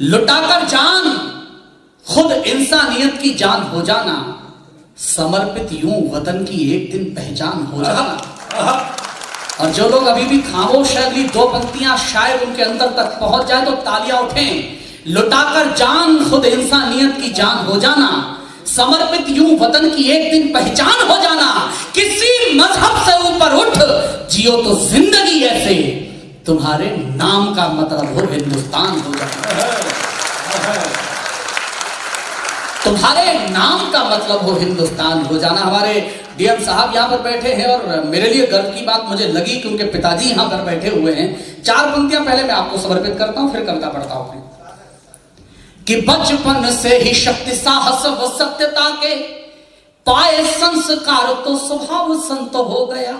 लुटाकर जान खुद इंसानियत की जान हो जाना, समर्पित यूं वतन की एक दिन पहचान हो जाना। और जो लोग अभी भी खामोश है, अगली दो पंक्तियां शायद उनके अंदर तक पहुंच जाए तो तालियां उठें। लुटाकर जान खुद इंसानियत की जान हो जाना, समर्पित यूं वतन की एक दिन पहचान हो जाना। किसी मजहब से ऊपर उठ जियो तो जिंदगी ऐसे, तुम्हारे नाम का मतलब हो हिंदुस्तान हो जाना। तुम्हारे नाम का मतलब हो हिंदुस्तान हो जाना। हमारे डीएम साहब यहाँ पर बैठे हैं और मेरे लिए गर्व की बात मुझे लगी कि उनके पिताजी यहाँ पर बैठे हुए हैं। चार पंक्तियां पहले मैं आपको समर्पित करता हूं, फिर कविता पढ़ता हूं कि बचपन से ही शक्ति साहस व सत्यता के पाए संस्कार तो स्वभाव संत हो गया।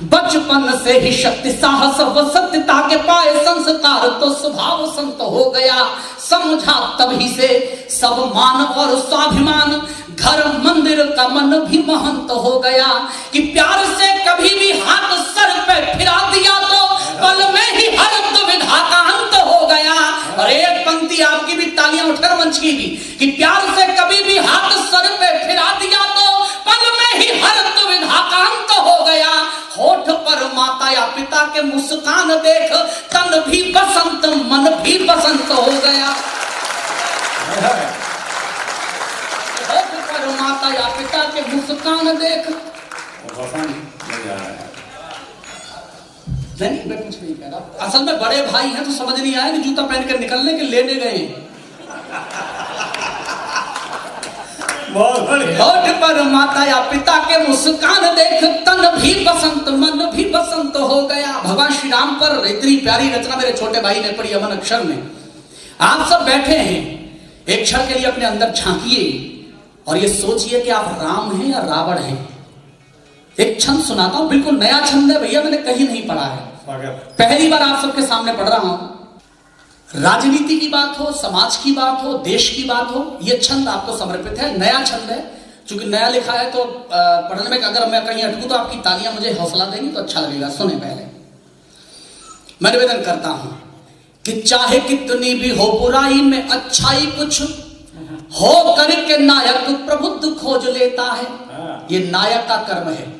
बचपन से ही शक्ति साहस व सत्यता के पाए संस्कार तो स्वभाव संत हो गया। समझा तभी से सब मान और स्वाभिमान, घर मंदिर का मन भी महंत हो गया। कि प्यार से कभी भी हाथ सर पे फिरा दिया तो पल में ही हर दुविधा का अंत हो गया। और एक पंक्ति आपकी भी तालियां उठकर मंच की भी, कि प्यार से कभी भी हाथ सर पे फिरा दिया तो पल में ही हर दुविधा का अंत हो गया। होठ पर माता या पिता के मुस्कान देख तन भी बसंत मन भी बसंत हो गया। होठ पर माता या पिता के मुस्कान देख नहीं, मैं कुछ नहीं कह रहा। असल में बड़े भाई हैं तो समझ नहीं आया कि जूता पहन के निकलने के लेने गए। होठ पर माता या पिता के मुस्कान देख तन भी बसंत मन भी बसंत हो गया। भगवान श्री राम पर इतनी प्यारी रचना मेरे छोटे भाई ने पढ़ी अमन अक्षर में। आप सब बैठे हैं, एक क्षण के लिए अपने अंदर झांकिए और ये सोचिए कि आप राम हैं या रावण हैं। एक छंद सुनाता हूं, बिल्कुल नया छंद है भैया, मैंने कहीं नहीं पढ़ा है, पहली बार आप सबके सामने पढ़ रहा हूं। राजनीति की बात हो, समाज की बात हो, देश की बात हो, यह छंद आपको समर्पित है। नया छंद है, चूंकि नया लिखा है तो पढ़ने में अगर मैं कहीं अटकूं तो आपकी तालियां मुझे हौसला देंगी तो अच्छा लगेगा। सुने पहले मैं निवेदन करता हूं कि चाहे कितनी भी हो बुराई में अच्छाई कुछ हो करके नायक प्रबुद्ध खोज लेता है। ये नायक का कर्म है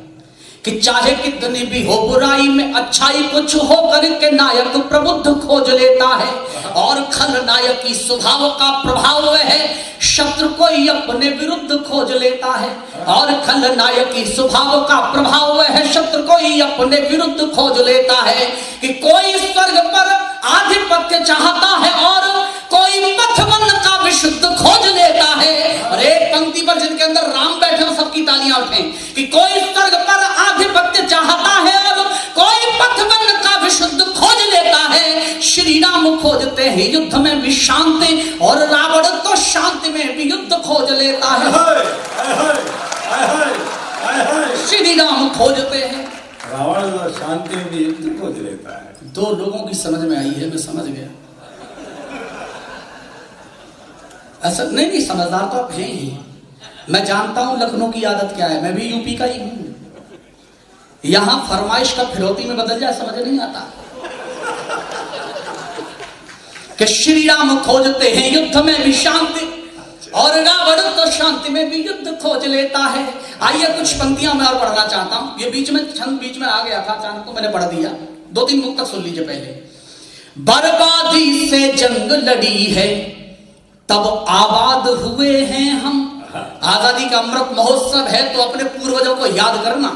कि चाहे कितनी भी हो बुराई में अच्छाई कुछ हो करके नायक प्रबुद्ध खोज लेता है। और खलनायकी स्वभाव का प्रभाव है शत्रु को ही अपने विरुद्ध खोज लेता है। और खलनायकी स्वभाव का प्रभाव है शत्रु को ही अपने विरुद्ध खोज लेता है। कि कोई स्वर्ग पर आधिपत्य चाहता है और कोई पथवन का विशुद्ध खोज लेता है। और एक पंक्ति पर जिनके अंदर राम बैठे हो सबकी तालियां उठें कि कोई स्वर्ग पर आधिपत्य चाहता है और कोई पथवन का विशुद्ध खोज लेता है। श्री राम खोजते हैं युद्ध में भी शांति और रावण तो शांति में भी युद्ध खोज लेता है। श्री राम खोजते हैं, रावण तो शांति में भी युद्ध खोज लेता है। दो लोगों की समझ में आई है, मैं समझ गया। ऐसा नहीं, समझदार तो आप हैं ही। मैं जानता हूं लखनऊ की आदत क्या है, मैं भी यूपी का ही हूं। यहां फरमाइश का फिरौती में बदल जाए समझ नहीं आता। कि श्री राम खोजते हैं युद्ध में भी शांति और रावण तो शांति में भी युद्ध खोज लेता है। आइए कुछ पंक्तियां मैं और पढ़ना चाहता हूं। ये बीच में छंद बीच में आ गया था, अचानक को मैंने पढ़ दिया। दो तीन मुक्त सुन लीजिए पहले। बर्बादी से जंग लड़ी है तब आबाद हुए हैं हम। आजादी का अमृत महोत्सव है तो अपने पूर्वजों को याद करना।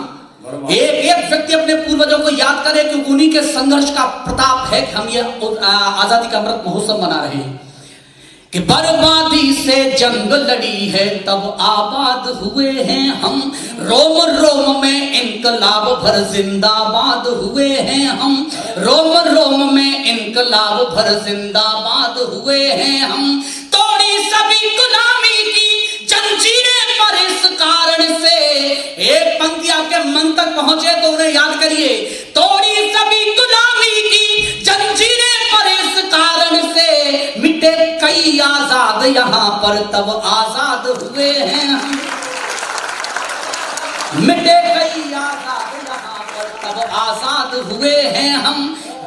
एक व्यक्ति अपने पूर्वजों को याद करे कि उन्हीं के संघर्ष का प्रताप है कि हम ये आजादी का अमृत महोत्सव मना रहे हैं। कि बर्बादी से जंग लड़ी है तब आबाद हुए हैं हम। रोम रोम में इनकलाब भर जिंदाबाद हुए हैं हम। रोम रोम में इनकलाब भर जिंदाबाद हुए हैं हम। तोड़ी सभी गुलामी की जंजीरें पर इस कारण से। एक पंक्ति आपके मन तक पहुंचे तो उन्हें याद करिए। तोड़ी सभी गुलामी की जंजीरें पर इस कारण से। मिटे कई आजाद यहाँ पर तब आजाद हुए हैं हम। मिटे कई आजाद यहाँ पर तब आजाद हुए हैं हम।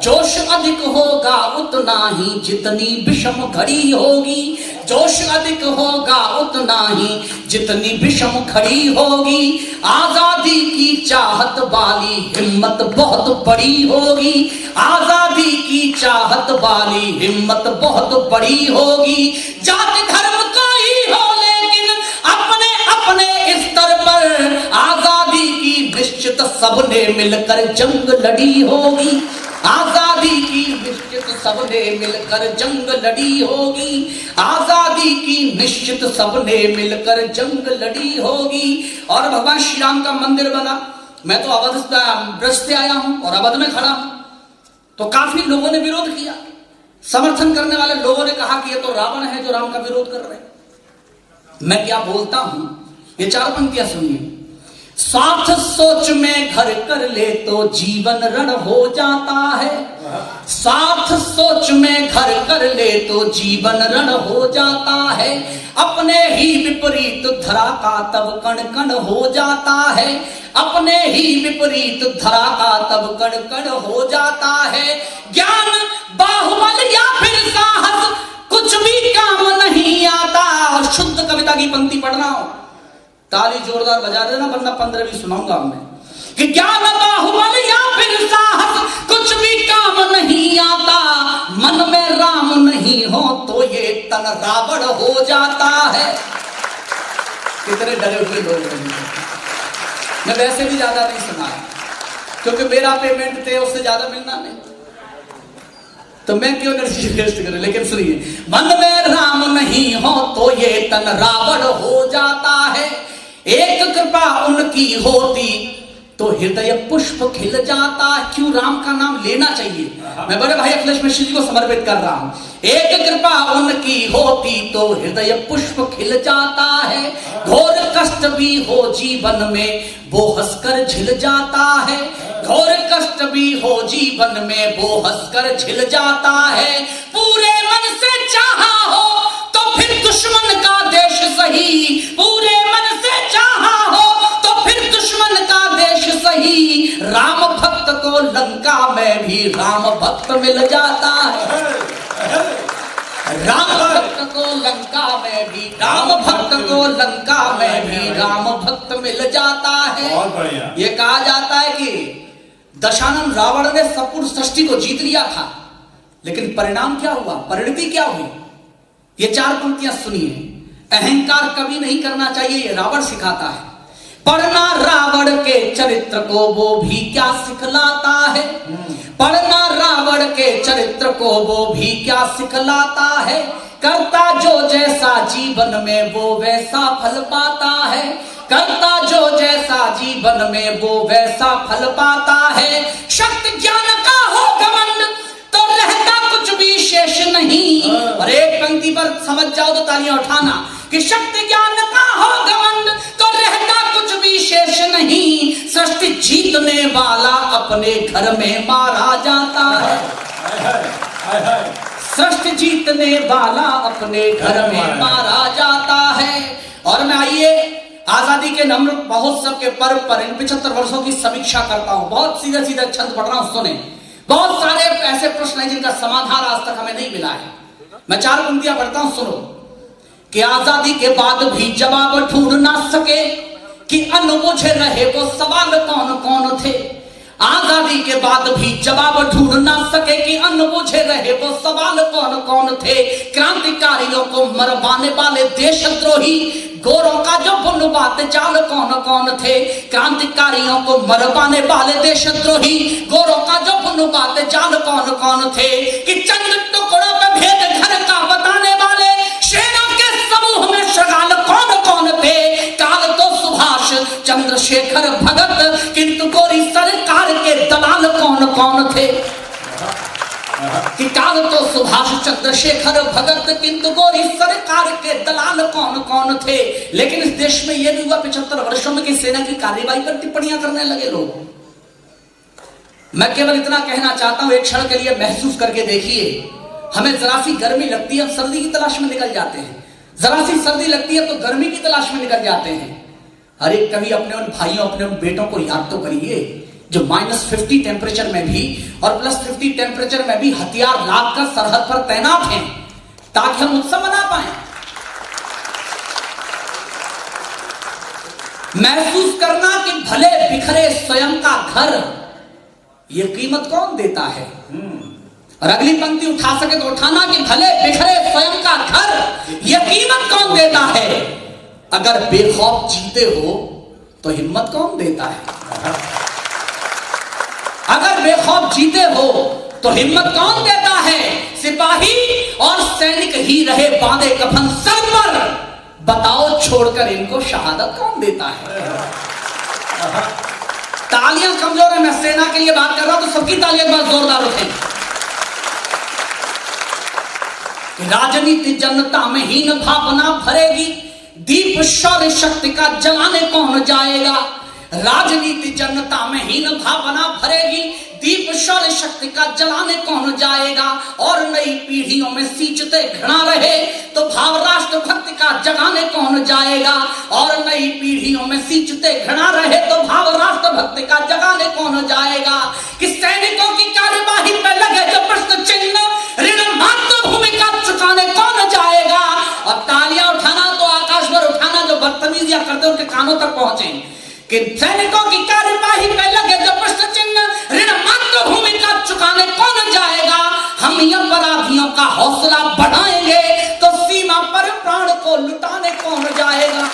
जोश अधिक होगा उतना ही जितनी विषम घड़ी होगी, जोश अधिक होगा उतना ही जितनी विषम घड़ी होगी। आजादी की चाहत वाली हिम्मत बहुत बड़ी होगी, आजादी की चाहत वाली हिम्मत बहुत बड़ी होगी। जाति धर्म कोई हो लेकिन अपने अपने स्तर पर आजादी की निश्चित सबने मिलकर जंग लड़ी होगी, आजादी की निश्चित सबने मिलकर जंग लड़ी होगी, आजादी की निश्चित सबने मिलकर जंग लड़ी होगी। और भगवान श्री राम का मंदिर बना। मैं तो अवध ब्रज से आया हूं और अवध में खड़ा हूं, तो काफी लोगों ने विरोध किया। समर्थन करने वाले लोगों ने कहा कि ये तो रावण है जो राम का विरोध कर रहे हैं। मैं क्या बोलता हूं, ये 4 पंक्तियां सुनिए। स्वार्थ सोच में घर कर ले तो जीवन रण हो जाता है, स्वार्थ सोच में घर कर ले तो जीवन रण हो जाता है। अपने ही विपरीत धरा का तब कण कण हो जाता है, अपने ही विपरीत धरा का तब कण कण हो जाता है। ज्ञान बाहुबल या फिर साहस कुछ भी काम नहीं आता। और शुद्ध कविता की पंक्ति पढ़ना हो ताली जोरदार बजा देना, वरना 15 भी सुनाऊंगा मैं। कि ज्ञान बाहुबल या फिर साहस कुछ भी काम नहीं आता, मन में राम नहीं हो तो ये तन रावण हो जाता है। कितने डरे हुए लोग हैं। मैं वैसे भी ज्यादा नहीं सुना क्योंकि मेरा पेमेंट थे उससे ज्यादा मिलना नहीं, तो मैं क्यों एनर्जी वेस्ट करूं। लेकिन सुनिए, मन में राम नहीं हो तो ये तन रावण हो जाता है। एक कृपा उनकी होती तो हृदय पुष्प खिल जाता। क्यों राम का नाम लेना चाहिए, मैं बड़े भाई अखिलेश मिश्र जी को समर्पित कर रहा हूं। एक कृपा उनकी होती तो हृदय पुष्प खिल जाता है। घोर कष्ट भी हो जीवन में वो हंसकर झिल जाता है, घोर कष्ट भी हो जीवन में वो हंसकर झिल जाता है। पूरे मन से चाहा हो तो फिर दुश्मन का देश सही, पूरे मन से चाहा हो तो फिर दुश्मन का देश सही। राम भक्त को लंका में भी राम भक्त मिल जाता है, राम भक्त को लंका में भी, राम भक्त को लंका में भी राम भक्त मिल जाता है। ये कहा जाता है कि दशानन रावण ने संपूर्ण सृष्टि को जीत लिया था, लेकिन परिणाम क्या हुआ, परिणति क्या हुई। ये 4 पंक्तियां सुनिए। अहंकार कभी नहीं करना चाहिए, ये रावण सिखाता है। पढ़ना रावण के चरित्र को वो भी क्या सिखलाता है, पढ़ना रावण के चरित्र को वो भी क्या सिखलाता है। करता जो जैसा जीवन में वो वैसा फल पाता है, करता जो जैसा जीवन में वो वैसा फल पाता है। शक्ति ज्ञान का हो घमंड तो रहता कुछ भी शेष नहीं। और एक पंक्ति पर समझ जाओ तो तालियां उठाना कि शक्ति ज्ञान का हो घमंड तो रहता कुछ भी शेष नहीं। सृष्टि जीतने वाला अपने घर में मारा जाता है, सृष्टि जीतने वाला अपने घर में मारा जाता है। और मैं आइए आजादी के अमृत महोत्सव के पर्व पर इन 75 वर्षों की समीक्षा करता हूं। बहुत सीधा सीधा छंद पढ़ रहा हूं, सुने। बहुत सारे ऐसे प्रश्न हैं जिनका समाधान आज तक हमें नहीं मिला है। मैं 4 पंक्तियां पढ़ता हूं, सुनो। कि आजादी के बाद भी जवाब ढूंढ ना सके कि अनबुझे रहे वो सवाल कौन कौन थे। आजादी के बाद भी जवाब ढूंढ ना सके कि अनबुझे रहे वो सवाल कौन कौन थे। क्रांतिकारियों को मरवाने वाले देशद्रोही गोरों का जो बुनवाते चाल कौन कौन थे। क्रांतिकारियों को मरवाने वाले देशद्रोही गोरों का जो बुनवाते चाल कौन कौन थे। कि चंद टुकड़ों पे भेद घर का बताने वाले शेरों के समूह में शगाल कौन कौन थे। काल तो सुभाष चंद्रशेखर भगत किंतु गोरी सरकार के दलाल कौन कौन थे। कि काल तो सुभाष चंद्रशेखर भगत किंतु गोरी सरकार के दलाल कौन कौन थे। लेकिन इस देश में यह भी हुआ 75 वर्षों में कि सेना की कार्रवाई पर टिप्पणियां करने लगे लोग। मैं केवल इतना कहना चाहता हूं, एक क्षण के लिए महसूस करके देखिए। हमें जरा सी गर्मी लगती है, हम सर्दी की तलाश में निकल जाते हैं। जरा सी सर्दी लगती है तो गर्मी की तलाश में निकल जाते हैं। अरे कभी अपने उन भाइयों, अपने उन बेटों को याद तो करिए जो -50 टेम्परेचर में भी और +50 टेम्परेचर में भी हथियार लादकर सरहद पर तैनात हैं ताकि हम उत्सव मना पाए। महसूस करना कि भले बिखरे स्वयं का घर, यह कीमत कौन देता है? और अगली पंक्ति उठा सके तो उठाना कि भले बिखरे स्वयं का घर, यह कीमत कौन देता है? अगर बेखौफ जीते हो तो हिम्मत कौन देता है? अगर बेखौफ जीते हो तो हिम्मत कौन देता है? सिपाही और सैनिक ही रहे बांधे कफन सर पर, बताओ छोड़कर इनको शहादत कौन देता है? तालियां कमजोर है, मैं सेना के लिए बात कर रहा हूं तो सबकी तालियां बहुत जोरदार उठे। राजनीति जनता में हीन भावना भरेगी, दीप शौर्य शक्ति का जलाने कौन जाएगा? राजनीति जनता में हीन भावना भरेगी, दीप शौर्य शक्ति का जलाने कौन जाएगा? और नई पीढ़ियों में सींचते घृणा रहे तो भाव राष्ट्र भक्ति का जगाने कौन जाएगा? और नई पीढ़ियों में सींचते घृणा रहे तो भाव राष्ट्र भक्ति का जगाने कौन जाएगा? कि सैनिकों की कार्यवाही पर लगे जो प्रश्न चिन्ह, ऋण मातृभूमि का चुकाने कौन जाएगा? और तालियां उठाना तो आकाश पर उठाना, जो बदतमीजियां करते उनके कानों तक पहुंचे कि सैनिकों की कार्यवाही पे लगे जो प्रश्न चिन्ह, ऋण मातृभूमि का चुकाने कौन जाएगा? हम अपराधियों का हौसला बढ़ाएंगे तो सीमा पर प्राण को लुटाने कौन जाएगा?